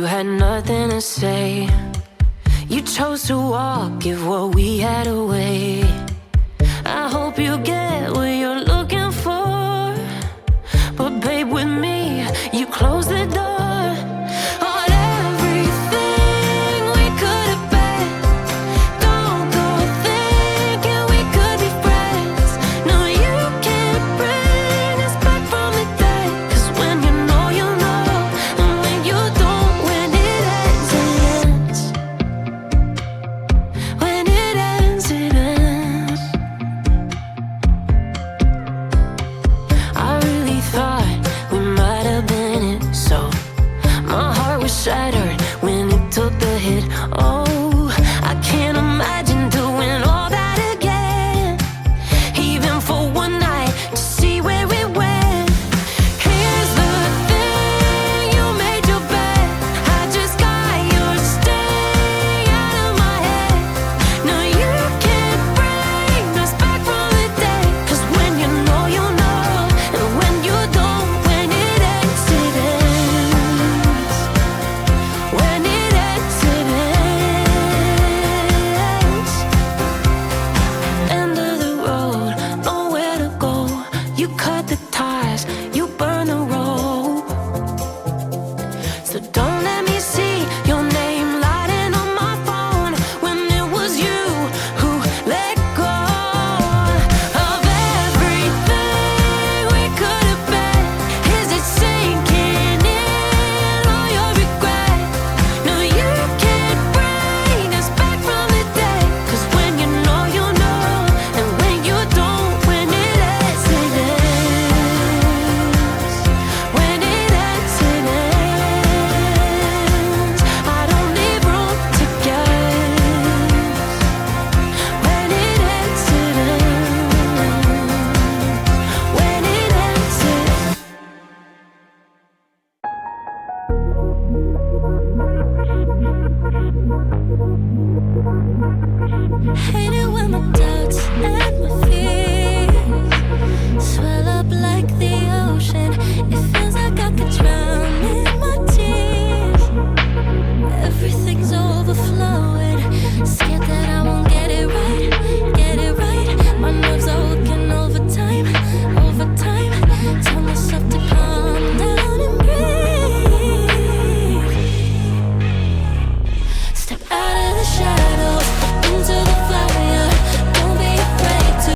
you had nothing to say. You chose to walk, give what we had away. I hope you get what you're looking for, but babe, with me, you close the door on everything we could have been. Don't go thinking we could be friends. No, you can't bring us back from the dead. 'Cause when you know, you know, and when you don't, when it ends, it ends. When it ends, it ends. I really thought we might have been it, so my heart was shattered when it took the hit. Oh, I can't imagine doing all that again, even for one night to see where it went. Here's the thing, you made your bed, I just got your stay out of my head. No, you can't bring us back from the dead. 'Cause when you know, you know, and when you don't, when it ends, it ends. When it ends, it ends. End of the road, nowhere to go. You cut the ties, you burn the rope. So don't let me see your name lighting on my phone when it was you who let go of everything we could have been. Is it sinking in all your regret? No, you can't bring us back from the dead. 'Cause when you know, you know, and when you don't, when it ends, it ends. When it ends, it ends. I don't leave room to guess. When it ends, it ends. When it ends, it hate it when my